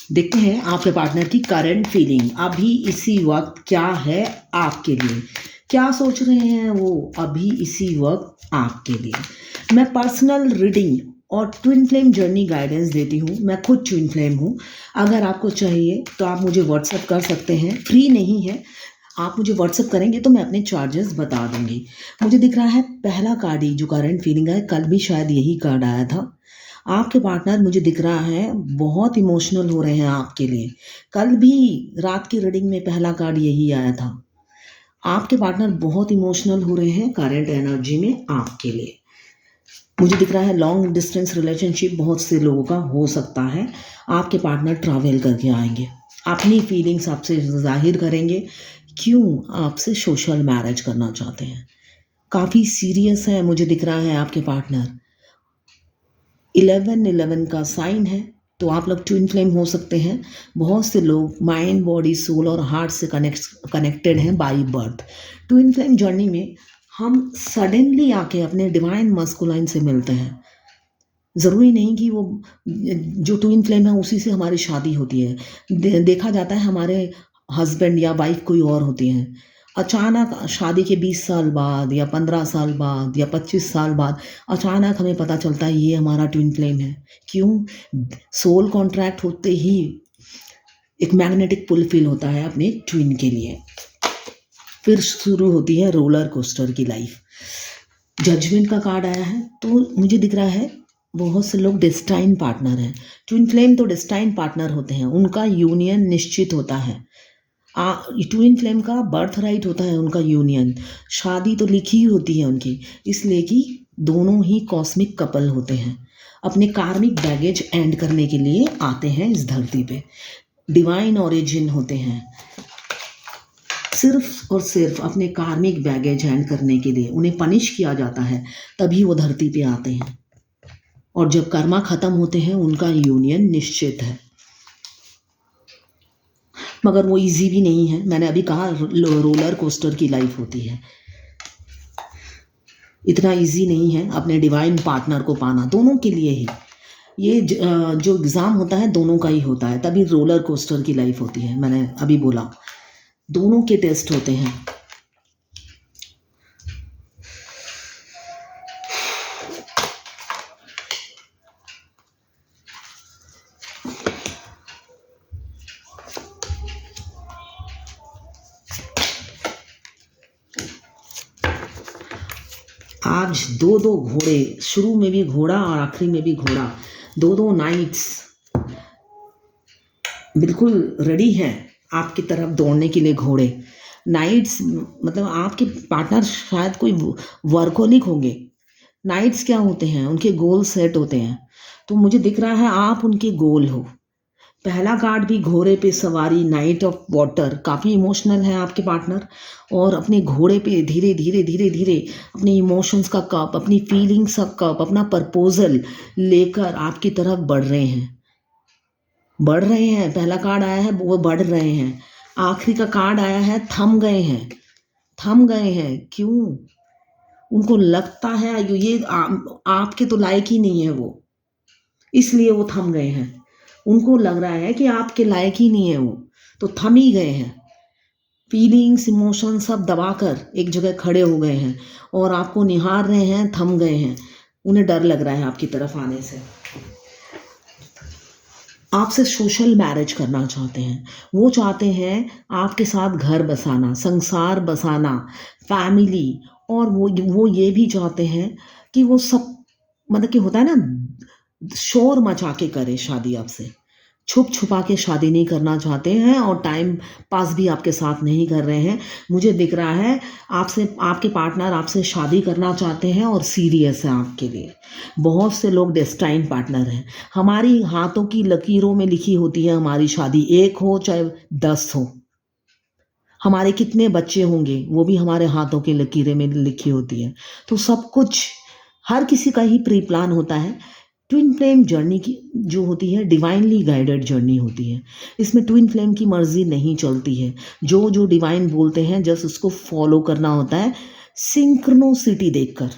देखते हैं आपके पार्टनर की करंट फीलिंग अभी इसी वक्त क्या है आपके लिए। क्या सोच रहे हैं वो अभी इसी वक्त आपके लिए। मैं पर्सनल रीडिंग और ट्विन फ्लेम जर्नी गाइडेंस देती हूँ। मैं खुद ट्विन फ्लेम हूँ। अगर आपको चाहिए तो आप मुझे व्हाट्सएप कर सकते हैं, फ्री नहीं है। आप मुझे व्हाट्सएप करेंगे तो मैं अपने चार्जेस बता दूंगी। मुझे दिख रहा है पहला कार्ड ही जो करंट फीलिंग है, कल भी शायद यही कार्ड आया था। आपके पार्टनर मुझे दिख रहा है बहुत इमोशनल हो रहे हैं आपके लिए। कल भी रात की रीडिंग में पहला कार्ड यही आया था। आपके पार्टनर बहुत इमोशनल हो रहे हैं करंट एनर्जी में आपके लिए। मुझे दिख रहा है लॉन्ग डिस्टेंस रिलेशनशिप बहुत से लोगों का हो सकता है। आपके पार्टनर ट्रैवल करके आएंगे, अपनी फीलिंग्स आपसे जाहिर करेंगे, क्यों आपसे सोशल मैरिज करना चाहते हैं। काफ़ी सीरियस है मुझे दिख रहा है आपके पार्टनर। 11-11 का साइन है, तो आप लोग ट्विन फ्लेम हो सकते हैं। बहुत से लोग माइंड बॉडी सोल और हार्ट से कनेक्टेड हैं by birth. Twin flame journey में हम सडनली आके अपने डिवाइन मस्कुलाइन से मिलते हैं। ज़रूरी नहीं कि वो जो ट्विन फ्लेम है उसी से हमारी शादी होती है। देखा जाता है हमारे हस्बैंड या वाइफ कोई और होती हैं। अचानक शादी के 20 साल बाद या 15 साल बाद या 25 साल बाद अचानक हमें पता चलता है ये हमारा ट्विन फ्लेम है। क्यों? सोल कॉन्ट्रैक्ट होते ही एक मैग्नेटिक पुल फील होता है अपने ट्विन के लिए। फिर शुरू होती है रोलर कोस्टर की लाइफ। जजमेंट का कार्ड आया है, तो मुझे दिख रहा है बहुत से लोग डेस्टाइन पार्टनर हैं। ट्विन फ्लेम तो डेस्टाइन पार्टनर होते हैं, उनका यूनियन निश्चित होता है। ट्विन फ्लेम का बर्थ राइट होता है उनका यूनियन। शादी तो लिखी ही होती है उनकी, इसलिए कि दोनों ही कॉस्मिक कपल होते हैं। अपने कार्मिक बैगेज एंड करने के लिए आते हैं इस धरती पे। डिवाइन ओरिजिन होते हैं। सिर्फ और सिर्फ अपने कार्मिक बैगेज एंड करने के लिए उन्हें पनिश किया जाता है, तभी वो धरती पे आते हैं। और जब कर्मा खत्म होते हैं उनका यूनियन निश्चित है। मगर वो इजी भी नहीं है। मैंने अभी कहा रोलर कोस्टर की लाइफ होती है। इतना इजी नहीं है अपने डिवाइन पार्टनर को पाना, दोनों के लिए ही। ये जो एग्ज़ाम होता है दोनों का ही होता है, तभी रोलर कोस्टर की लाइफ होती है। मैंने अभी बोला दोनों के टेस्ट होते हैं। आज दो दो घोड़े, शुरू में भी घोड़ा और आखिरी में भी घोड़ा, दो दो नाइट्स बिल्कुल रेडी हैं आपकी तरफ दौड़ने के लिए। घोड़े नाइट्स मतलब आपके पार्टनर शायद कोई वर्कोलिक होंगे। नाइट्स क्या होते हैं? उनके गोल सेट होते हैं। तो मुझे दिख रहा है आप उनके गोल हो। पहला कार्ड भी घोड़े पे सवारी, नाइट ऑफ वाटर। काफ़ी इमोशनल है आपके पार्टनर और अपने घोड़े पे धीरे धीरे धीरे धीरे अपने इमोशंस का कप, अपनी फीलिंग्स का कप, अपना प्रपोजल लेकर आपकी तरफ बढ़ रहे हैं। बढ़ रहे हैं, पहला कार्ड आया है वो बढ़ रहे हैं। आखिरी का कार्ड आया है थम गए हैं। थम गए हैं क्यों? उनको लगता है ये आपके तो लायक ही नहीं है वो, इसलिए वो थम गए हैं। उनको लग रहा है कि आपके लायक ही नहीं है वो, तो थम ही गए हैं। फीलिंग्स इमोशन सब दबाकर एक जगह खड़े हो गए हैं और आपको निहार रहे हैं, थम गए हैं। उन्हें डर लग रहा है आपकी तरफ आने से। आपसे सोशल मैरिज करना चाहते हैं। वो चाहते हैं आपके साथ घर बसाना, संसार बसाना, फैमिली। और वो ये भी चाहते हैं कि वो सब मतलब कि होता है ना, शोर मचा के करे शादी आपसे। छुप छुपा के शादी नहीं करना चाहते हैं और टाइम पास भी आपके साथ नहीं कर रहे हैं। मुझे दिख रहा है आपसे, आपके पार्टनर आपसे शादी करना चाहते हैं और सीरियस है आपके लिए। बहुत से लोग डेस्टाइन पार्टनर हैं। हमारी हाथों की लकीरों में लिखी होती है हमारी शादी, एक हो चाहे 10 हो। हमारे कितने बच्चे होंगे वो भी हमारे हाथों की लकीरें में लिखी होती है। तो सब कुछ हर किसी का ही प्री प्लान होता है। ट्विन फ्लेम जर्नी की जो होती है डिवाइनली गाइडेड जर्नी होती है। इसमें ट्विन फ्लेम की मर्जी नहीं चलती है। जो जो डिवाइन बोलते हैं जस्ट उसको फॉलो करना होता है, सिंक्रोनिसिटी देखकर,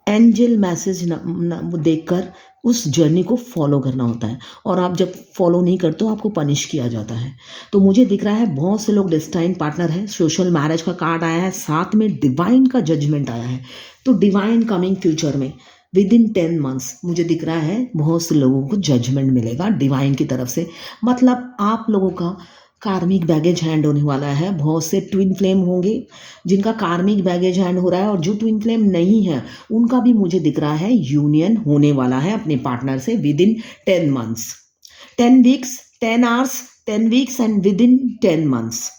एंजल मैसेज देखकर उस जर्नी को फॉलो करना होता है, और आप जब फॉलो नहीं करते हो आपको पनिश किया जाता है। तो मुझे दिख रहा है बहुत से लोग डेस्टाइन पार्टनर है, सोशल मैरिज का कार्ड आया है, साथ में डिवाइन का जजमेंट आया है। तो डिवाइन कमिंग फ्यूचर में विद इन 10 मंथ्स मुझे दिख रहा है बहुत से लोगों को जजमेंट मिलेगा डिवाइन की तरफ से। मतलब आप लोगों का कार्मिक बैगेज हैंड होने वाला है। बहुत से ट्विन फ्लेम होंगे जिनका कार्मिक बैगेज हैंड हो रहा है, और जो ट्विन फ्लेम नहीं है उनका भी मुझे दिख रहा है यूनियन होने वाला है अपने पार्टनर से with in 10 months, 10 weeks, 10 hours, 10 weeks and with in 10 months.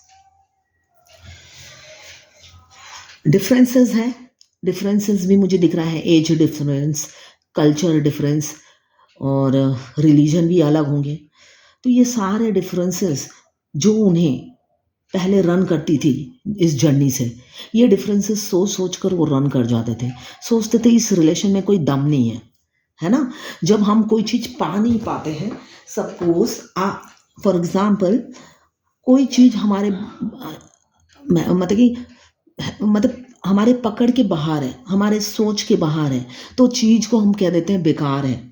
Differences है, डिफरेंसेस भी मुझे दिख रहा है, एज डिफरेंस, कल्चर डिफरेंस, और रिलीजन भी अलग होंगे। तो ये सारे डिफरेंसेस जो उन्हें पहले रन करती थी इस जर्नी से, ये डिफरेंसेस सोच सोच कर वो रन कर जाते थे। सोचते थे इस रिलेशन में कोई दम नहीं है ना। जब हम कोई चीज़ पा नहीं पाते हैं, सपोज फॉर एग्जाम्पल कोई चीज़ हमारे मतलब हमारे पकड़ के बाहर है, हमारे सोच के बाहर है, तो चीज़ को हम कह देते हैं बेकार है,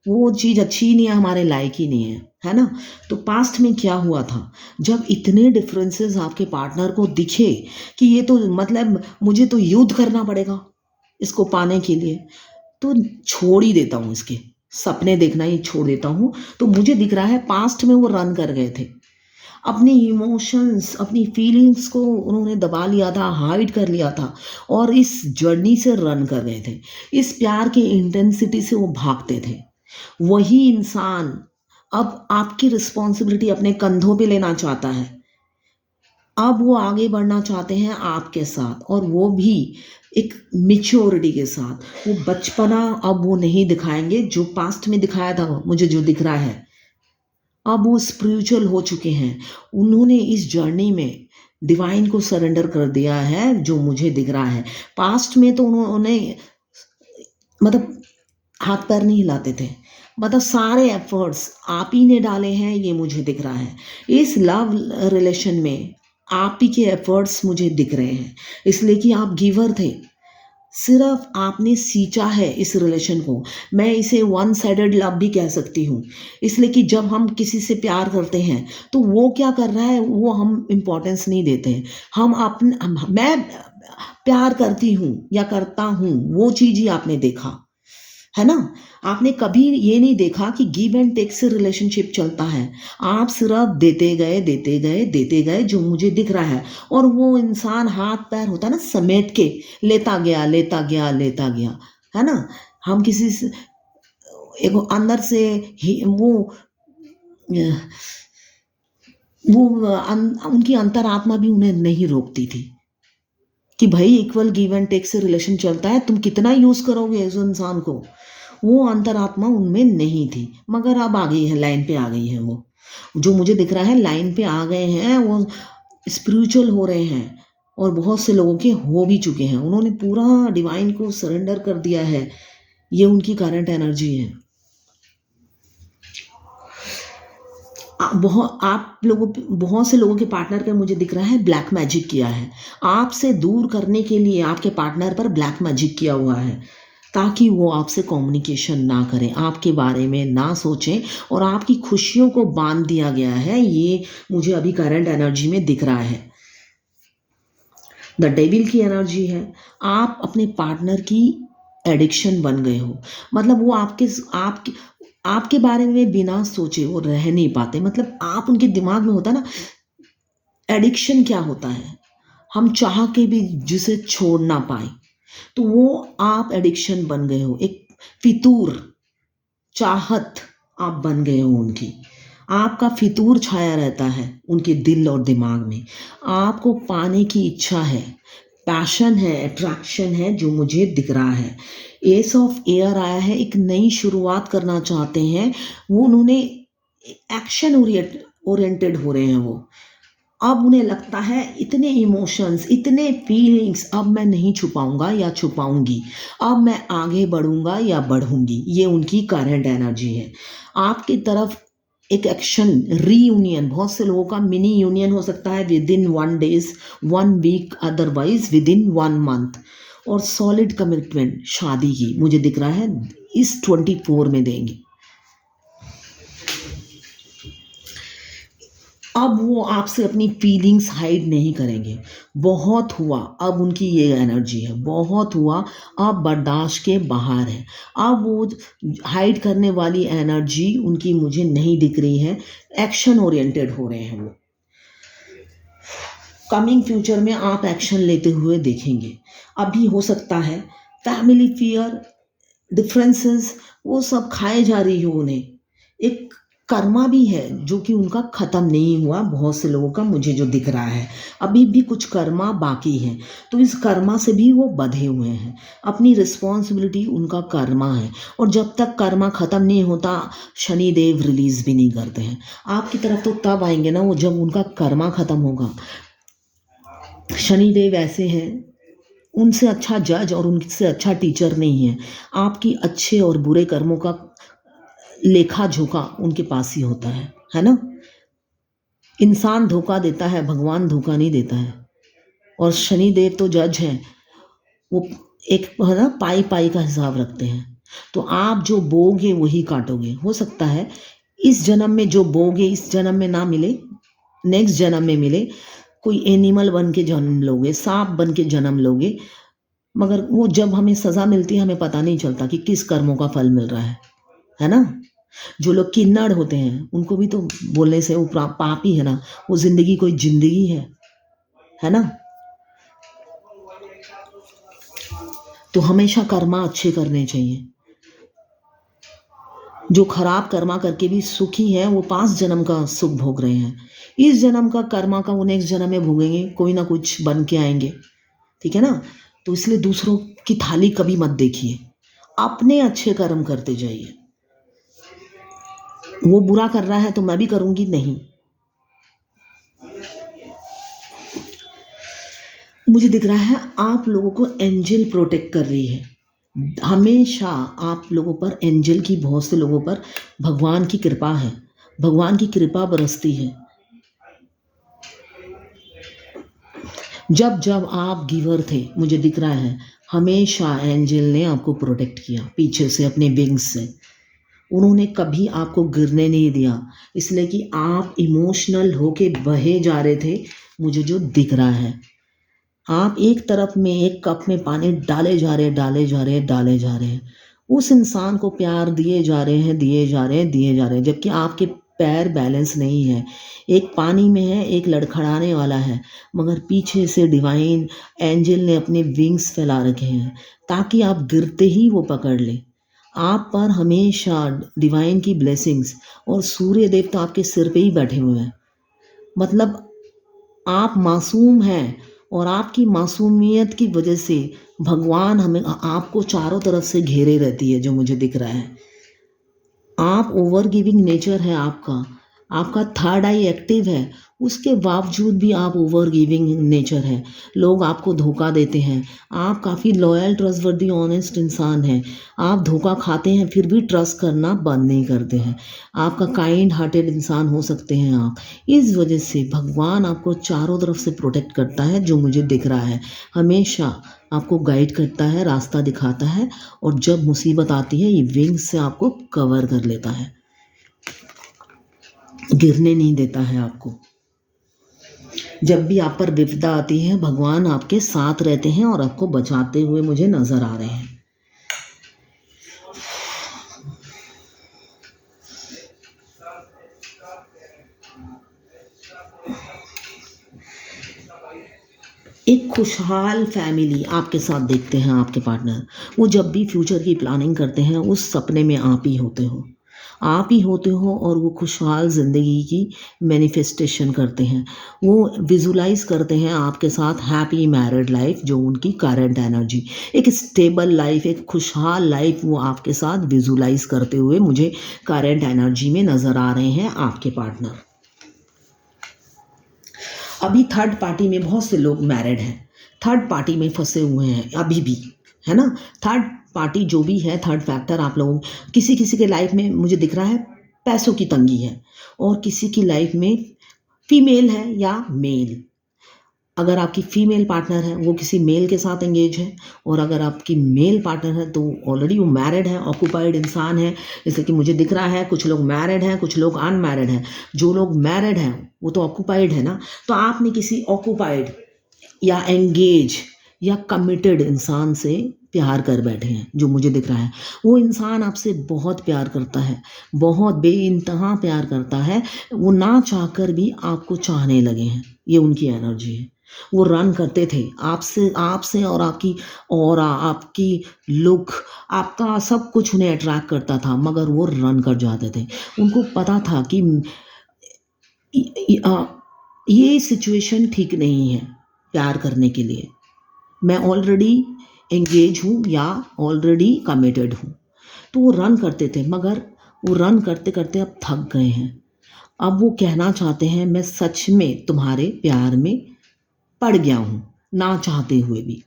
वो चीज़ अच्छी नहीं है, हमारे लायक ही नहीं है ना। तो पास्ट में क्या हुआ था, जब इतने डिफरेंसेस आपके पार्टनर को दिखे कि ये तो मतलब मुझे तो युद्ध करना पड़ेगा इसको पाने के लिए, तो छोड़ ही देता हूँ, इसके सपने देखना ही छोड़ देता हूँ। तो मुझे दिख रहा है पास्ट में वो रन कर गए थे, अपनी इमोशंस, अपनी फीलिंग्स को उन्होंने दबा लिया था, हाइड कर लिया था, और इस जर्नी से रन कर गए थे। इस प्यार के इंटेंसिटी से वो भागते थे। वही इंसान अब आपकी रिस्पॉन्सिबिलिटी अपने कंधों पे लेना चाहता है। अब वो आगे बढ़ना चाहते हैं आपके साथ, और वो भी एक मिच्योरिटी के साथ। वो बचपना अब वो नहीं दिखाएंगे जो पास्ट में दिखाया था, मुझे जो दिख रहा है। अब वो स्पिरिचुअल हो चुके हैं, उन्होंने इस जर्नी में डिवाइन को सरेंडर कर दिया है, जो मुझे दिख रहा है। पास्ट में तो उन्होंने मतलब हाथ पैर नहीं हिलाते थे, मतलब सारे एफर्ट्स आप ही ने डाले हैं, ये मुझे दिख रहा है। इस लव रिलेशन में आप ही के एफर्ट्स मुझे दिख रहे हैं, इसलिए कि आप गिवर थे, सिर्फ आपने सींचा है इस रिलेशन को। मैं इसे वन साइडेड लव भी कह सकती हूँ, इसलिए कि जब हम किसी से प्यार करते हैं तो वो क्या कर रहा है वो हम इम्पोर्टेंस नहीं देते हैं। मैं प्यार करती हूँ या करता हूँ, वो चीज़ ही आपने देखा है ना। आपने कभी ये नहीं देखा कि गिव एंड टेक से रिलेशनशिप चलता है। आप सिर्फ देते गए देते गए देते गए, जो मुझे दिख रहा है। और वो इंसान हाथ पैर होता है ना, समेट के लेता गया लेता गया लेता गया, है ना। हम किसी से एक अंदर से उनकी अंतरात्मा भी उन्हें नहीं रोकती थी कि भाई इक्वल गिव एंड टेक से रिलेशन चलता है, तुम कितना यूज करोगे इस इंसान को। वो अंतरात्मा उनमें नहीं थी, मगर अब आ गई है, लाइन पे आ गई है। वो जो मुझे दिख रहा है लाइन पे आ गए हैं, वो स्पिरिचुअल हो रहे हैं, और बहुत से लोगों के हो भी चुके हैं। उन्होंने पूरा डिवाइन को सरेंडर कर दिया है, ये उनकी करंट एनर्जी है। बहुत से लोगों के पार्टनर पे मुझे दिख रहा है ब्लैक मैजिक किया है, आपसे दूर करने के लिए आपके पार्टनर पर ब्लैक मैजिक किया हुआ है, ताकि वो आपसे कम्युनिकेशन ना करें, आपके बारे में ना सोचें, और आपकी खुशियों को बांध दिया गया है। ये मुझे अभी करंट एनर्जी में दिख रहा है। द डेविल की एनर्जी है, आप अपने पार्टनर की एडिक्शन बन गए हो। मतलब वो आपके बारे में बिना सोचे वो रह नहीं पाते। मतलब आप उनके दिमाग में होता ना, एडिक्शन क्या होता है, हम चाह के भी जिसे छोड़ ना पाए, तो वो आप एडिक्शन बन गए हो। एक फितूर चाहत आप बन गए हो उनकी, आपका फितूर छाया रहता है उनके दिल और दिमाग में। आपको पाने की इच्छा है, पैशन है, अट्रैक्शन है, जो मुझे दिख रहा है। एस ऑफ एयर आया है, एक नई शुरुआत करना चाहते हैं वो। उन्होंने एक्शन ओरिएंटेड हो रहे हैं वो। अब उन्हें लगता है इतने इमोशंस, इतने फीलिंग्स अब मैं नहीं छुपाऊंगा या छुपाऊंगी, अब मैं आगे बढ़ूंगा या बढ़ूंगी। ये उनकी करंट एनर्जी है। आपकी तरफ एक एक्शन रीयूनियन, बहुत से लोगों का मिनी यूनियन हो सकता है within 1 days, 1 week, otherwise within 1 month, और सॉलिड कमिटमेंट शादी की मुझे दिख रहा है। इस 24 में देंगे। अब वो आपसे अपनी फीलिंग्स हाइड नहीं करेंगे। बहुत हुआ, अब उनकी ये एनर्जी है, बहुत हुआ, अब बर्दाश्त के बाहर है। अब वो हाइड करने वाली एनर्जी उनकी मुझे नहीं दिख रही है, एक्शन ओरिएंटेड हो रहे हैं वो। कमिंग फ्यूचर में आप एक्शन लेते हुए देखेंगे। अभी हो सकता है फैमिली फियर, डिफरेंसेस, वो सब खाए जा रही हो उन्हें। एक कर्मा भी है जो कि उनका ख़त्म नहीं हुआ, बहुत से लोगों का मुझे जो दिख रहा है अभी भी कुछ कर्मा बाकी है, तो इस कर्मा से भी वो बंधे हुए हैं। अपनी रिस्पॉन्सिबिलिटी उनका कर्मा है, और जब तक कर्मा ख़त्म नहीं होता शनि देव रिलीज़ भी नहीं करते हैं आपकी तरफ। तो तब आएंगे ना वो जब उनका कर्मा ख़त्म होगा। शनि देव ऐसे हैं, उनसे अच्छा जज और उनसे अच्छा टीचर नहीं है। आपकी अच्छे और बुरे कर्मों का लेखा जोखा उनके पास ही होता है ना। इंसान धोखा देता है, भगवान धोखा नहीं देता है। और शनि देव तो जज हैं, वो एक है ना पाई पाई का हिसाब रखते हैं। तो आप जो बोगे वही काटोगे। हो सकता है इस जन्म में जो बोगे इस जन्म में ना मिले, नेक्स्ट जन्म में मिले। कोई एनिमल बन के जन्म लोगे, सांप बन के जन्म लोगे, मगर वो जब हमें सज़ा मिलती है हमें पता नहीं चलता कि किस कर्मों का फल मिल रहा है ना। जो लोग किन्नड़ होते हैं उनको भी तो बोलने से वो पाप ही है ना। वो जिंदगी कोई जिंदगी है ना। तो हमेशा कर्मा अच्छे करने चाहिए। जो खराब कर्मा करके भी सुखी है वो 5 जन्म का सुख भोग रहे हैं। इस जन्म का कर्मा का वो नेक्स्ट जन्म में भोगेंगे, कोई ना कुछ बन के आएंगे, ठीक है ना। तो इसलिए दूसरों की थाली कभी मत देखिए, अपने अच्छे कर्म करते जाइए। वो बुरा कर रहा है तो मैं भी करूंगी नहीं। मुझे दिख रहा है आप लोगों को एंजल प्रोटेक्ट कर रही है। हमेशा आप लोगों पर एंजल की, बहुत से लोगों पर भगवान की कृपा है, भगवान की कृपा बरसती है। जब जब आप गिवर थे मुझे दिख रहा है हमेशा एंजल ने आपको प्रोटेक्ट किया पीछे से अपने विंग्स से। उन्होंने कभी आपको गिरने नहीं दिया, इसलिए कि आप इमोशनल होके बहे जा रहे थे। मुझे जो दिख रहा है आप एक तरफ में एक कप में पानी डाले जा रहे हैं, डाले जा रहे हैं, डाले जा रहे हैं। उस इंसान को प्यार दिए जा रहे हैं, दिए जा रहे हैं, दिए जा रहे हैं, जबकि आपके पैर बैलेंस नहीं है। एक पानी में है, एक लड़खड़ाने वाला है, मगर पीछे से डिवाइन एंजल ने अपने विंग्स फैला रखे हैं ताकि आप गिरते ही वो पकड़ ले। आप पर हमेशा डिवाइन की ब्लेसिंग्स, और सूर्य देव तो आपके सिर पे ही बैठे हुए हैं। मतलब आप मासूम हैं, और आपकी मासूमियत की वजह से भगवान हमें आपको चारों तरफ से घेरे रहती है, जो मुझे दिख रहा है। आप ओवर गिविंग नेचर है आपका, आपका थर्ड आई एक्टिव है, उसके बावजूद भी आप ओवर गिविंग नेचर है। लोग आपको धोखा देते हैं, आप काफ़ी लॉयल, ट्रस्टवर्दी, ऑनेस्ट इंसान हैं। आप धोखा खाते हैं फिर भी ट्रस्ट करना बंद नहीं करते हैं। आपका काइंड हार्टेड इंसान हो सकते हैं आप। इस वजह से भगवान आपको चारों तरफ से प्रोटेक्ट करता है, जो मुझे दिख रहा है। हमेशा आपको गाइड करता है, रास्ता दिखाता है, और जब मुसीबत आती है ये विंग्स से आपको कवर कर लेता है, गिरने नहीं देता है आपको। जब भी आप पर विपदा आती है भगवान आपके साथ रहते हैं और आपको बचाते हुए मुझे नजर आ रहे हैं। एक खुशहाल फैमिली आपके साथ देखते हैं आपके पार्टनर। वो जब भी फ्यूचर की प्लानिंग करते हैं उस सपने में आप ही होते हो, आप ही होते हो, और वो खुशहाल ज़िंदगी की मैनिफेस्टेशन करते हैं। वो विजुलाइज करते हैं आपके साथ हैप्पी मैरिड लाइफ, जो उनकी करंट एनर्जी, एक स्टेबल लाइफ, एक खुशहाल लाइफ वो आपके साथ विजुलाइज करते हुए मुझे करंट एनर्जी में नज़र आ रहे हैं आपके पार्टनर। अभी थर्ड पार्टी में बहुत से लोग मैरिड हैं, थर्ड पार्टी में फंसे हुए हैं अभी भी, है ना। थर्ड पार्टी जो भी है, थर्ड फैक्टर आप लोगों, किसी किसी के लाइफ में मुझे दिख रहा है पैसों की तंगी है, और किसी की लाइफ में फीमेल है या मेल। अगर आपकी फीमेल पार्टनर है वो किसी मेल के साथ एंगेज है, और अगर आपकी मेल पार्टनर है तो ऑलरेडी वो मैरिड है, ऑक्यूपाइड इंसान है। जैसे कि मुझे दिख रहा है कुछ लोग मैरिड हैं, कुछ लोग अनमैरिड हैं। जो लोग मैरिड हैं वो तो ऑक्यूपाइड है ना, तो आपने किसी ऑक्यूपाइड या एंगेज या कमिटेड इंसान से प्यार कर बैठे हैं, जो मुझे दिख रहा है। वो इंसान आपसे बहुत प्यार करता है, बहुत बेइंतहा प्यार करता है। वो ना चाहकर भी आपको चाहने लगे हैं, ये उनकी एनर्जी है। वो रन करते थे आपसे आपसे और आपकी ऑरा, आपकी लुक, आपका सब कुछ उन्हें अट्रैक्ट करता था, मगर वो रन कर जाते थे। उनको पता था कि ये सिचुएशन ठीक नहीं है प्यार करने के लिए। मैं ऑलरेडी एंगेज हूँ या ऑलरेडी कमिटेड हूँ। तो वो रन करते थे, मगर वो रन करते करते अब थक गए हैं। अब वो कहना चाहते हैं मैं सच में तुम्हारे प्यार में पड़ गया हूँ, ना चाहते हुए भी।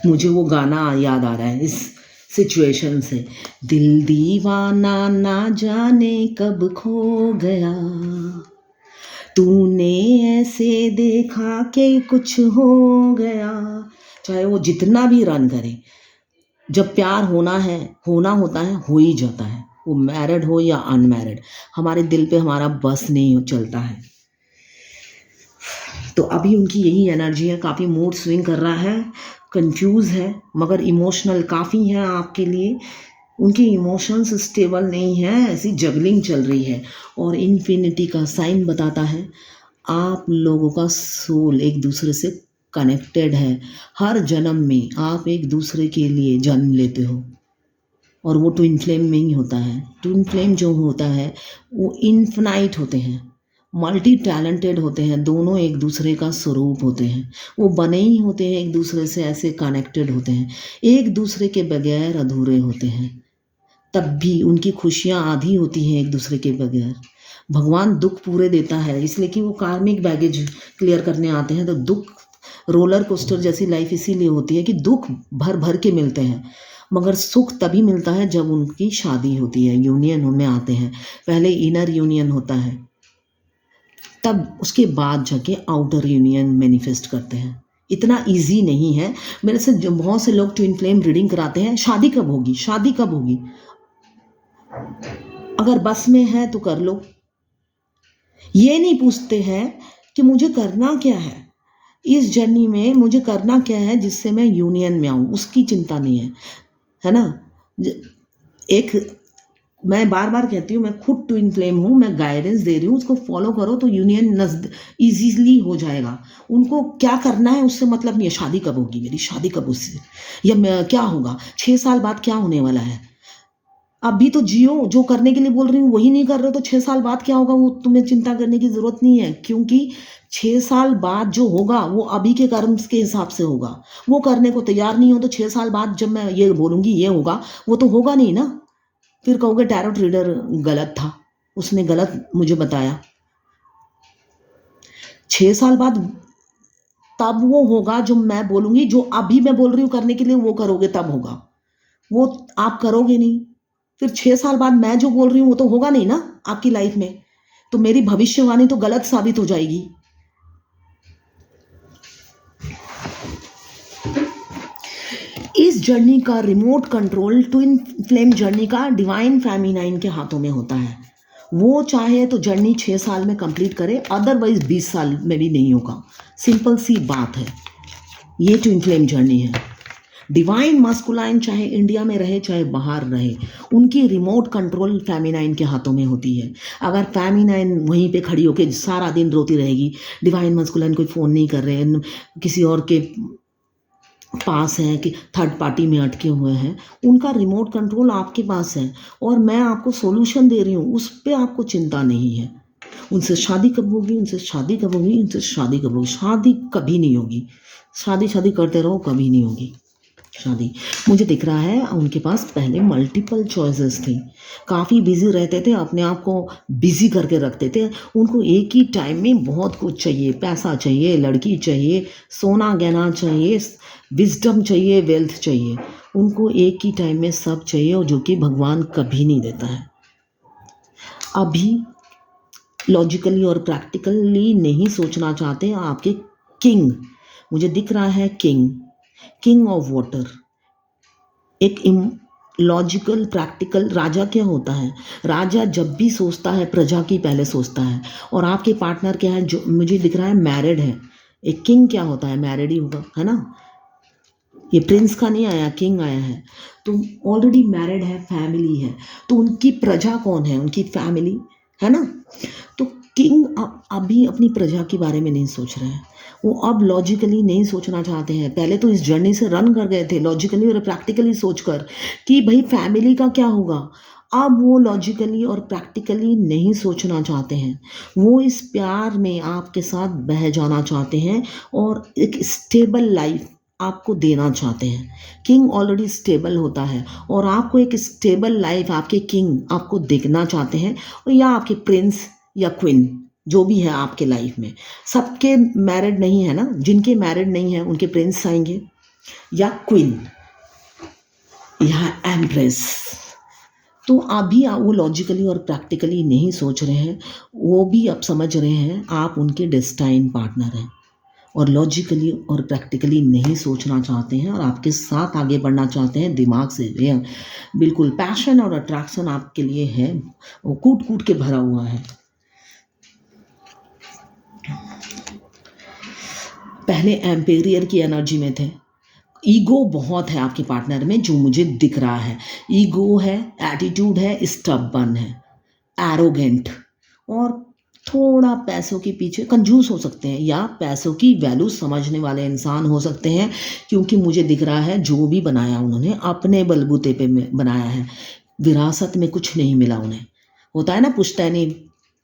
मुझे वो गाना याद आ रहा है इस सिचुएशन से, दिल दीवाना ना जाने कब खो गया, तूने ऐसे देखा कि कुछ हो गया। चाहे वो जितना भी रन करे, जब प्यार होना है, होना होता है, हो ही जाता है। वो मैरिड हो या अनमैरिड, हमारे दिल पे हमारा बस नहीं चलता है। तो अभी उनकी यही एनर्जी है, काफ़ी मूड स्विंग कर रहा है, कंफ्यूज है, मगर इमोशनल काफ़ी है आपके लिए। उनके इमोशंस स्टेबल नहीं है, ऐसी जगलिंग चल रही है। और इन्फिनिटी का साइन बताता है आप लोगों का सोल एक दूसरे से कनेक्टेड है। हर जन्म में आप एक दूसरे के लिए जन्म लेते हो, और वो ट्विन फ्लेम में ही होता है। ट्विन फ्लेम जो होता है वो इन्फिनाइट होते हैं, मल्टी टैलेंटेड होते हैं, दोनों एक दूसरे का स्वरूप होते हैं। वो बने ही होते हैं एक दूसरे से, ऐसे कनेक्टेड होते हैं, एक दूसरे के बगैर अधूरे होते हैं। तब भी उनकी खुशियाँ आधी होती हैं एक दूसरे के बगैर। भगवान दुख पूरे देता है, इसलिए कि वो कार्मिक बैगेज क्लियर करने आते हैं। तो दुख, रोलर कोस्टर जैसी लाइफ इसीलिए होती है कि दुख भर भर के मिलते हैं, मगर सुख तभी मिलता है जब उनकी शादी होती है, यूनियन में आते हैं। पहले इनर यूनियन होता है, तब उसके बाद जाके आउटर यूनियन मैनिफेस्ट करते हैं। इतना इजी नहीं है। मेरे से बहुत से लोग ट्विन फ्लेम रीडिंग कराते हैं, शादी कब होगी, शादी कब होगी। अगर बस में है तो कर लो। ये नहीं पूछते हैं कि मुझे करना क्या है इस जर्नी में, मुझे करना क्या है जिससे मैं यूनियन में आऊँ, उसकी चिंता नहीं है ना। एक मैं बार बार कहती हूँ, मैं खुद ट्विन फ्लेम हूँ, मैं गाइडेंस दे रही हूँ, उसको फॉलो करो तो यूनियन ईजीली हो जाएगा। उनको क्या करना है उससे मतलब नहीं है, शादी कब होगी मेरी, शादी कब उससे, या क्या होगा 6 साल बाद, क्या होने वाला है। अभी तो जियो, जो करने के लिए बोल रही हूँ वही नहीं कर रहे हो तो 6 साल बाद क्या होगा वो तुम्हें चिंता करने की ज़रूरत नहीं है, क्योंकि 6 साल बाद जो होगा वो अभी के कर्म के हिसाब से होगा। वो करने को तैयार नहीं हो तो 6 साल बाद जब मैं ये बोलूँगी ये होगा, वो तो होगा नहीं ना। फिर कहोगे टैरोट रीडर गलत था, उसने गलत मुझे बताया। 6 साल बाद तब वो होगा जो मैं बोलूँगी, जो अभी मैं बोल रही हूँ करने के लिए वो करोगे तब होगा, वो आप करोगे नहीं। फिर 6 साल बाद मैं जो बोल रही हूँ वो तो होगा नहीं ना आपकी लाइफ में, तो मेरी भविष्यवाणी तो गलत साबित हो जाएगी। इस जर्नी का remote control twin flame journey का डिवाइन फेमिनाइन के हाथों में होता है। वो चाहे तो जर्नी 6 साल में कंप्लीट करे, अदरवाइज 20 साल में भी नहीं होगा। सिंपल सी बात है, ये ट्विन फ्लेम जर्नी है। डिवाइन मास्कुलाइन चाहे इंडिया में रहे चाहे बाहर रहे, उनकी रिमोट कंट्रोल फेमिनाइन के हाथों में होती है। अगर फेमिनाइन वहीं पे खड़ी होकर सारा दिन रोती रहेगी, डिवाइन मास्कुलाइन कोई फ़ोन नहीं कर रहे, किसी और के पास हैं कि थर्ड पार्टी में अटके हुए हैं, उनका रिमोट कंट्रोल आपके पास है और मैं आपको सॉल्यूशन दे रही हूँ, उस पर आपको चिंता नहीं है। उनसे शादी कब होगी, उनसे शादी कब होगी, उनसे शादी कब होगी, शादी कभी नहीं होगी। शादी शादी करते रहो, कभी नहीं होगी। शादी, मुझे दिख रहा है उनके पास पहले मल्टीपल चॉइसेस थी, काफ़ी बिजी रहते थे, अपने आप को बिजी करके रखते थे। उनको एक ही टाइम में बहुत कुछ चाहिए, पैसा चाहिए, लड़की चाहिए, सोना गहना चाहिए, विजडम चाहिए, वेल्थ चाहिए। उनको एक ही टाइम में सब चाहिए, और जो कि भगवान कभी नहीं देता है। अभी लॉजिकली और प्रैक्टिकली नहीं सोचना चाहते आपके किंग, मुझे दिख रहा है किंग ऑफ वाटर। एक लॉजिकल प्रैक्टिकल राजा क्या होता है? राजा जब भी सोचता है प्रजा की पहले सोचता है। और आपके पार्टनर क्या है? जो मुझे दिख रहा है मैरिड है। एक किंग क्या होता है? मैरिड ही होगा, है ना। ये प्रिंस का नहीं आया, किंग आया है। तो ऑलरेडी मैरिड है, फैमिली है, तो उनकी प्रजा कौन है? उनकी फैमिली, है ना। तो किंग अभी अपनी प्रजा के बारे में नहीं सोच रहे हैं, वो अब लॉजिकली नहीं सोचना चाहते हैं। पहले तो इस जर्नी से रन कर गए थे लॉजिकली और प्रैक्टिकली सोचकर कि भाई फैमिली का क्या होगा। अब वो लॉजिकली और प्रैक्टिकली नहीं सोचना चाहते हैं, वो इस प्यार में आपके साथ बह जाना चाहते हैं और एक स्टेबल लाइफ आपको देना चाहते हैं। किंग ऑलरेडी स्टेबल होता है, और आपको एक स्टेबल लाइफ आपके किंग आपको देखना चाहते हैं, या आपके प्रिंस या क्वीन जो भी है आपके लाइफ में। सबके मैरिड नहीं है ना, जिनके मैरिड नहीं है उनके प्रिंस आएंगे, या क्वीन, या एम्प्रेस। तो अभी वो लॉजिकली और प्रैक्टिकली नहीं सोच रहे हैं, वो भी अब समझ रहे हैं आप उनके डेस्टाइन पार्टनर हैं, और लॉजिकली और प्रैक्टिकली नहीं सोचना चाहते हैं और आपके साथ आगे बढ़ना चाहते हैं दिमाग से। ये बिल्कुल पैशन और अट्रैक्शन आपके लिए है, वो कूट कूट के भरा हुआ है। पहले एम्पेरियर की एनर्जी में थे। ईगो बहुत है आपके पार्टनर में, जो मुझे दिख रहा है। ईगो है, एटीट्यूड है, स्टबर्न है, एरोगेंट, और थोड़ा पैसों के पीछे कंजूस हो सकते हैं, या पैसों की वैल्यू समझने वाले इंसान हो सकते हैं। क्योंकि मुझे दिख रहा है जो भी बनाया उन्होंने अपने बलबूते पे बनाया है, विरासत में कुछ नहीं मिला उन्हें। होता है ना पुश्तैनी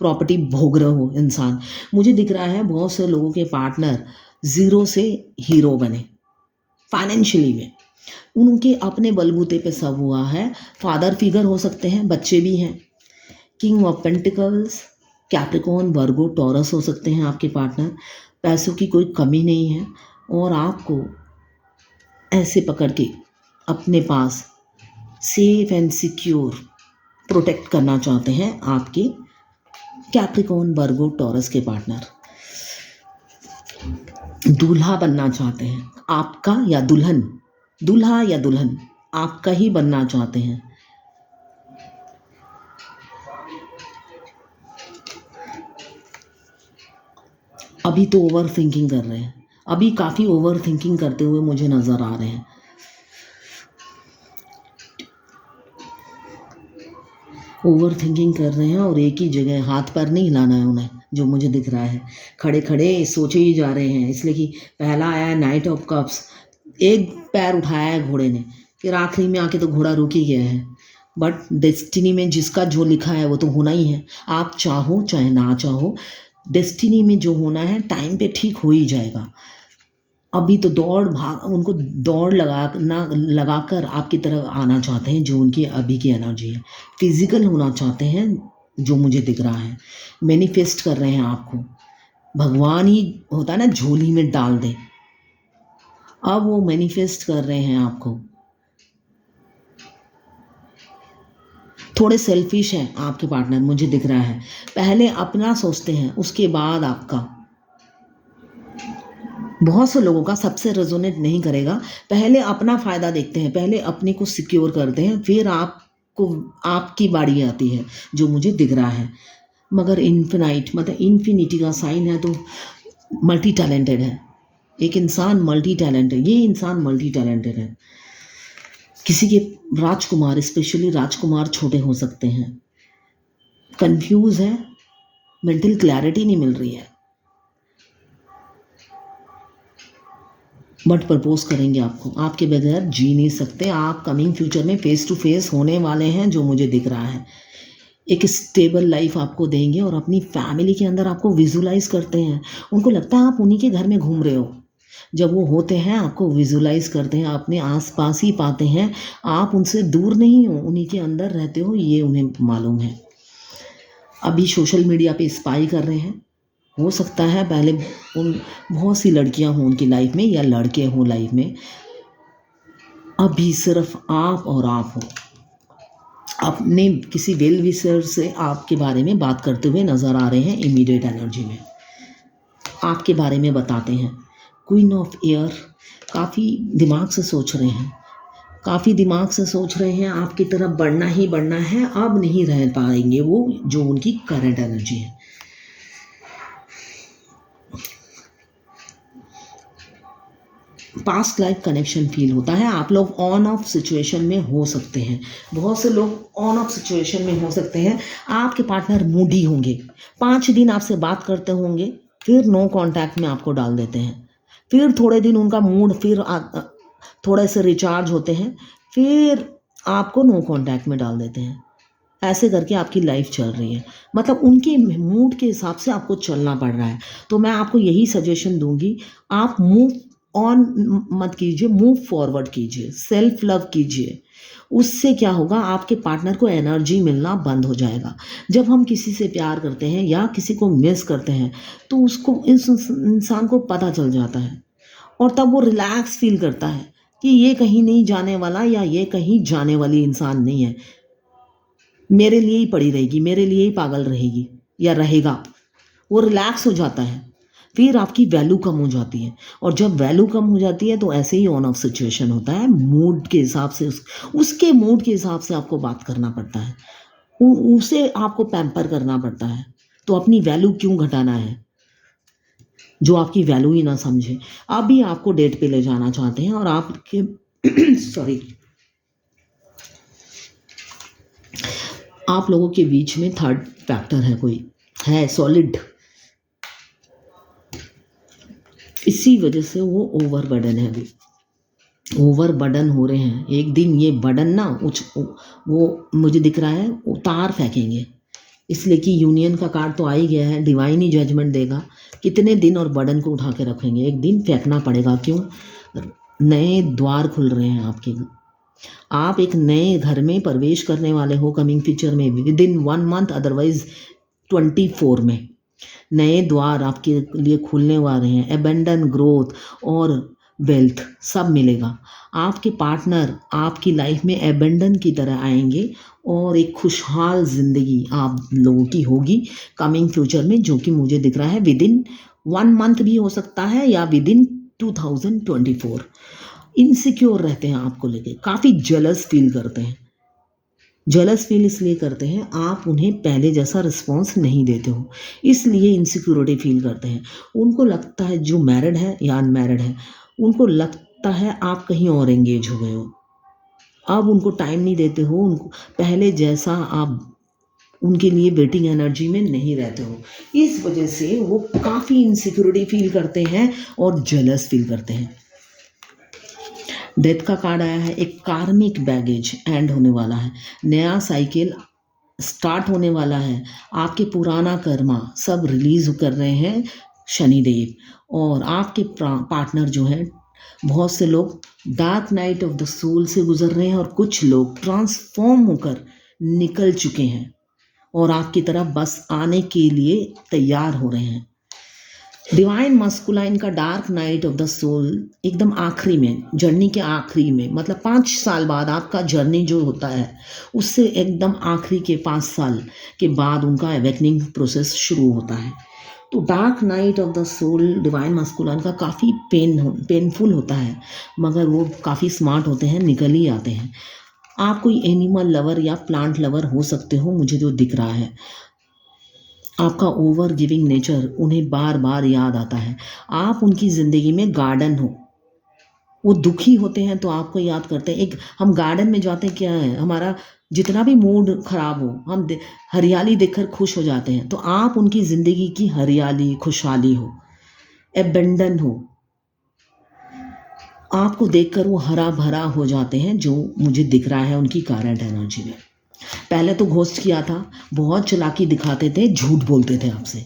प्रॉपर्टी भोग रहे हो इंसान। मुझे दिख रहा है बहुत से लोगों के पार्टनर ज़ीरो से हीरो बने फाइनेंशियली में, उनके अपने बलबूते पे सब हुआ है। फादर फिगर हो सकते हैं, बच्चे भी हैं। King of pentacles, Capricorn, Virgo, taurus हो सकते हैं आपके पार्टनर। पैसों की कोई कमी नहीं है, और आपको ऐसे पकड़ के अपने पास सेफ एंड सिक्योर प्रोटेक्ट करना चाहते हैं आपके कैप्रिकॉर्न, वर्गो, टॉरस के पार्टनर। दूल्हा बनना चाहते हैं आपका, या दुल्हन, दूल्हा या दुल्हन आपका ही बनना चाहते हैं। अभी तो ओवर थिंकिंग कर रहे हैं, अभी काफ़ी ओवर थिंकिंग करते हुए मुझे नज़र आ रहे हैं। ओवर थिंकिंग कर रहे हैं, और एक ही जगह हाथ पैर नहीं हिलाना है उन्हें, जो मुझे दिख रहा है। खड़े खड़े सोचे ही जा रहे हैं, इसलिए कि पहला आया नाइट ऑफ कप्स, एक पैर उठाया है घोड़े ने, फिर आखिरी में आके तो घोड़ा रुक ही गया है। बट डेस्टिनी में जिसका जो लिखा है वो तो होना ही है, आप चाहो चाहे ना चाहो। डेस्टिनी में जो होना है टाइम पे ठीक हो ही जाएगा। अभी तो दौड़ भाग, उनको दौड़ लगाकर आपकी तरफ आना चाहते हैं, जो उनकी अभी की एनर्जी है। फिजिकल होना चाहते हैं, जो मुझे दिख रहा है। मैनिफेस्ट कर रहे हैं आपको, भगवान ही होता है ना झोली में डाल दे, अब वो मैनिफेस्ट कर रहे हैं आपको। थोड़े सेल्फिश हैं आपके पार्टनर, मुझे दिख रहा है। पहले अपना सोचते हैं, उसके बाद आपका। बहुत से लोगों का सबसे रेजोनेट नहीं करेगा। पहले अपना फ़ायदा देखते हैं, पहले अपने को सिक्योर करते हैं, फिर आपको आपकी बारी आती है, जो मुझे दिख रहा है। मगर इन्फिनाइट मतलब इन्फिनिटी का साइन है, तो मल्टी टैलेंटेड है। एक इंसान मल्टी टैलेंटेड, ये इंसान मल्टी टैलेंटेड है। किसी के राजकुमार, स्पेशली राजकुमार छोटे हो सकते हैं। कंफ्यूज है, मेंटल क्लैरिटी नहीं मिल रही है, बट प्रपोज करेंगे आपको, आपके बगैर जी नहीं सकते। आप कमिंग फ्यूचर में फेस टू फेस होने वाले हैं, जो मुझे दिख रहा है। एक स्टेबल लाइफ आपको देंगे, और अपनी फैमिली के अंदर आपको विजुलाइज करते हैं। उनको लगता है आप उन्हीं के घर में घूम रहे हो। जब वो होते हैं आपको विजुलाइज करते हैं, अपने आसपास ही पाते हैं, आप उनसे दूर नहीं हो, उन्हीं के अंदर रहते हो, ये उन्हें मालूम है। अभी सोशल मीडिया पे स्पाई कर रहे हैं, हो सकता है पहले उन बहुत सी लड़कियां हों उनकी लाइफ में या लड़के हों लाइफ में, अभी सिर्फ आप और आप हो। अपने किसी वेल विशर से आपके बारे में बात करते हुए नज़र आ रहे हैं, इमीडिएट एनर्जी में आपके बारे में बताते हैं। क्वीन ऑफ एयर काफ़ी दिमाग से सोच रहे हैं, काफ़ी दिमाग से सोच रहे हैं, आपकी तरफ बढ़ना ही बढ़ना है, अब नहीं रह पाएंगे वो, जो उनकी करंट एनर्जी है। पास्ट लाइफ कनेक्शन फील होता है, आप लोग ऑन ऑफ सिचुएशन में हो सकते हैं, बहुत से लोग ऑन ऑफ सिचुएशन में हो सकते हैं। आपके पार्टनर मूडी होंगे, 5 दिन आपसे बात करते होंगे, फिर नो कांटेक्ट में आपको डाल देते हैं, फिर थोड़े दिन उनका मूड फिर थोड़े से रिचार्ज होते हैं, फिर आपको नो कांटेक्ट में डाल देते हैं। ऐसे करके आपकी लाइफ चल रही है, मतलब उनके मूड के हिसाब से आपको चलना पड़ रहा है। तो मैं आपको यही सजेशन दूंगी, आप मूव ऑन मत कीजिए, मूव फॉरवर्ड कीजिए, सेल्फ लव कीजिए। उससे क्या होगा, आपके पार्टनर को एनर्जी मिलना बंद हो जाएगा। जब हम किसी से प्यार करते हैं या किसी को मिस करते हैं तो उसको, इस इंसान को पता चल जाता है, और तब वो रिलैक्स फील करता है कि ये कहीं नहीं जाने वाला या ये कहीं जाने वाली इंसान नहीं है, मेरे लिए ही पड़ी रहेगी, मेरे लिए ही पागल रहेगी या रहेगा। वो रिलैक्स हो जाता है, फिर आपकी वैल्यू कम हो जाती है, और जब वैल्यू कम हो जाती है तो ऐसे ही ऑन ऑफ सिचुएशन होता है। मूड के हिसाब से उसके मूड के हिसाब से आपको बात करना पड़ता है, उसे आपको पैम्पर करना पड़ता है। तो अपनी वैल्यू क्यों घटाना है, जो आपकी वैल्यू ही ना समझे। आप भी आपको डेट पे ले जाना चाहते हैं और आपके सॉरी, आप लोगों के बीच में थर्ड फैक्टर है, कोई है सॉलिड, इसी वजह से वो ओवर बर्डन है, अभी ओवर बर्डन हो रहे हैं। एक दिन ये बर्डन ना वो मुझे दिख रहा है उतार फेंकेंगे, इसलिए कि यूनियन का कार्ड तो आ ही गया है, डिवाइन ही जजमेंट देगा कितने दिन और बर्डन को उठा के रखेंगे, एक दिन फेंकना पड़ेगा। क्यों, नए द्वार खुल रहे हैं आपके, आप एक नए घर में प्रवेश करने वाले हो कमिंग फ्यूचर में, विद इन 1 मंथ, अदरवाइज 24 में नए द्वार आपके लिए खुलने वाले हैं। एबेंडन ग्रोथ और वेल्थ सब मिलेगा। आपके पार्टनर आपकी लाइफ में एबेंडन की तरह आएंगे और एक खुशहाल ज़िंदगी आप लोगों की होगी कमिंग फ्यूचर में, जो कि मुझे दिख रहा है विद इन 1 मंथ भी हो सकता है या विद इन 2024। इनसिक्योर रहते हैं आपको लेके, काफ़ी जेलस फील करते हैं। जेलस फील इसलिए करते हैं, आप उन्हें पहले जैसा रिस्पॉन्स नहीं देते हो, इसलिए इनसिक्योरिटी फील करते हैं। उनको लगता है, जो मैरिड है या अनमैरिड है, उनको लगता है आप कहीं और एंगेज हो गए हो, अब उनको टाइम नहीं देते हो, उनको पहले जैसा आप उनके लिए वेटिंग एनर्जी में नहीं रहते हो। इस वजह से वो काफ़ी इनसिक्योरिटी फील करते हैं और जेलस फील करते हैं। डेथ का कार्ड आया है, एक कार्मिक बैगेज एंड होने वाला है, नया साइकिल स्टार्ट होने वाला है। आपके पुराना कर्मा सब रिलीज कर रहे हैं शनिदेव, और आपके पार्टनर जो हैं, बहुत से लोग dark night of the soul से गुजर रहे हैं और कुछ लोग ट्रांसफॉर्म होकर निकल चुके हैं और आपकी तरफ बस आने के लिए तैयार हो रहे हैं। डिवाइन मस्कुलाइन का dark night of the soul एकदम आखिरी में, जर्नी के आखिरी में, मतलब 5 साल बाद आपका जर्नी जो होता है उससे एकदम आखिरी के 5 साल के बाद उनका अवेकनिंग प्रोसेस शुरू होता है। तो dark night of the soul divine masculine का काफ़ी पेनफुल होता है, मगर वो काफ़ी स्मार्ट होते हैं, निकल ही आते हैं। आप कोई एनिमल लवर या प्लांट लवर हो सकते हो, मुझे जो दिख रहा है। आपका ओवर गिविंग नेचर उन्हें बार बार याद आता है। आप उनकी ज़िंदगी में गार्डन हो, वो दुखी होते हैं तो आपको याद करते हैं। एक हम गार्डन में जाते हैं, क्या है, हमारा जितना भी मूड ख़राब हो, हम हरियाली देखकर खुश हो जाते हैं, तो आप उनकी ज़िंदगी की हरियाली, खुशहाली हो, एबेंडन हो, आपको देखकर वो हरा भरा हो जाते हैं, जो मुझे दिख रहा है उनकी करंट एनर्जी में। पहले तो घोस्ट किया था, बहुत चालाकी दिखाते थे, झूठ बोलते थे आपसे।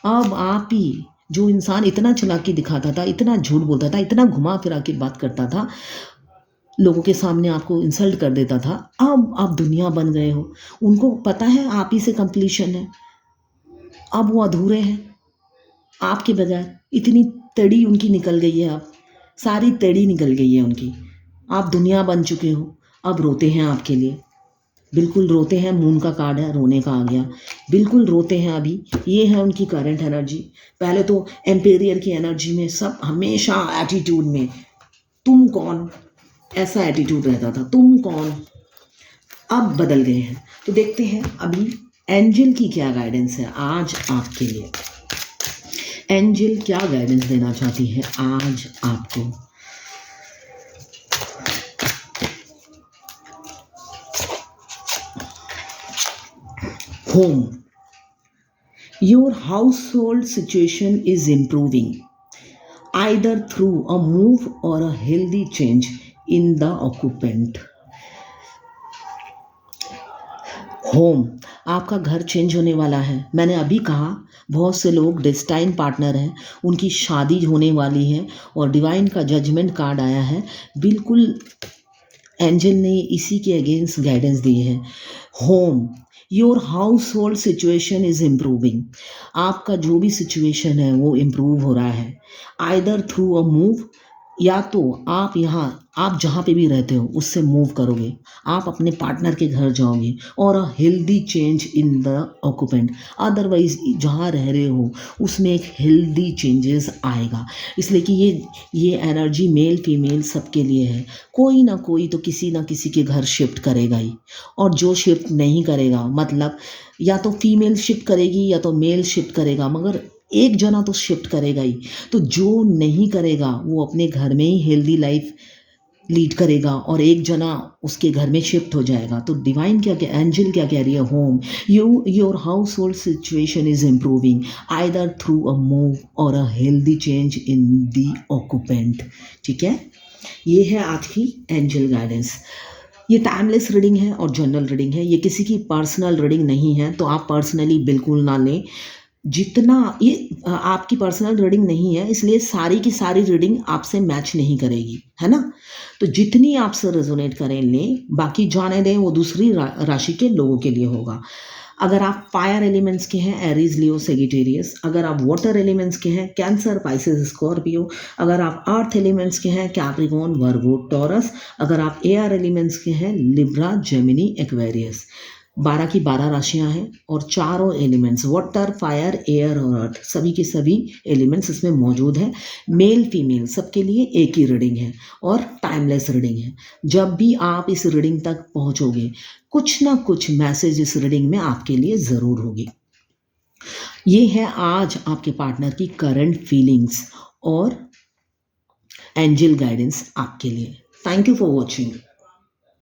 अब आप ही जो इंसान इतना चालाकी दिखाता था, इतना झूठ बोलता था, इतना घुमा फिरा के बात करता था, लोगों के सामने आपको इंसल्ट कर देता था, अब आप दुनिया बन गए हो। उनको पता है आप ही से कंप्लीशन है, अब वो अधूरे हैं आपके बजाय। इतनी तड़ी उनकी निकल गई है, अब सारी तड़ी निकल गई है उनकी। आप दुनिया बन चुके हो, अब रोते हैं आपके लिए, बिल्कुल रोते हैं। मून का कार्ड है, रोने का आ गया, बिल्कुल रोते हैं अभी। ये है उनकी करंट एनर्जी। पहले तो एम्पेरियर की एनर्जी में सब हमेशा एटीट्यूड में, तुम कौन, ऐसा एटीट्यूड रहता था, तुम कौन। अब बदल गए हैं। तो देखते हैं अभी एंजल की क्या गाइडेंस है आज आपके लिए। एंजल क्या गाइडेंस देना चाहती है आज आपको। Home, your household situation is improving either through a move or a healthy change in the occupant. Home, आपका घर चेंज होने वाला है। मैंने अभी कहा बहुत से लोग डेस्टाइन पार्टनर हैं, उनकी शादी होने वाली है और डिवाइन का जजमेंट कार्ड आया है। बिल्कुल एंजल ने इसी के अगेंस्ट गाइडेंस दी है। Home, your household situation is improving. आपका जो भी सिचुएशन है वो इम्प्रूव हो रहा है आइदर थ्रू अ मूव, या तो आप जहाँ पे भी रहते हो उससे मूव करोगे, आप अपने पार्टनर के घर जाओगे, और a healthy change in the occupant. Otherwise जहाँ रह रहे हो उसमें एक हेल्दी चेंजेस आएगा। इसलिए कि ये एनर्जी मेल फीमेल सबके लिए है। कोई ना कोई तो किसी ना किसी के घर शिफ्ट करेगा ही, और जो शिफ्ट नहीं करेगा, मतलब या तो फीमेल शिफ्ट करेगी या तो मेल शिफ्ट करेगा, मगर एक जना तो शिफ्ट करेगा ही। तो जो नहीं करेगा वो अपने घर में ही हेल्दी लाइफ लीड करेगा और एक जना उसके घर में शिफ्ट हो जाएगा। तो डिवाइन एंजल क्या कह रही है, home, your household situation is improving either through a move or a healthy change in the occupant. ठीक है, ये है आज की एंजल गाइडेंस। ये टाइमलेस रीडिंग है और जनरल रीडिंग है, ये किसी की पर्सनल रीडिंग नहीं है, तो आप पर्सनली बिल्कुल ना लें। जितना ये आपकी पर्सनल रीडिंग नहीं है, इसलिए सारी की सारी रीडिंग आपसे मैच नहीं करेगी, है ना। तो जितनी आपसे रेजोनेट करें लें, बाकी जाने दें, वो दूसरी राशि के लोगों के लिए होगा। अगर आप फायर एलिमेंट्स के हैं, एरीज, लियो, सेजिटेरियस। अगर आप वाटर एलिमेंट्स के हैं, कैंसर, पाइसेस, स्कॉर्पियो। अगर आप अर्थ एलिमेंट्स के हैं, कैप्रिकॉर्न, वर्गो, टॉरस। अगर आप एयर एलिमेंट्स के हैं, लिब्रा, जेमिनी, एक्वेरियस। 12 की 12 राशियां हैं और चारों एलिमेंट्स वाटर, फायर, एयर और अर्थ, सभी के सभी एलिमेंट्स इसमें मौजूद हैं। मेल फीमेल सबके लिए एक ही रीडिंग है और टाइमलेस रीडिंग है। जब भी आप इस रीडिंग तक पहुंचोगे, कुछ ना कुछ मैसेज इस रीडिंग में आपके लिए ज़रूर होगी। ये है आज आपके पार्टनर की करंट फीलिंग्स और एंजल गाइडेंस आपके लिए। Thank you for watching.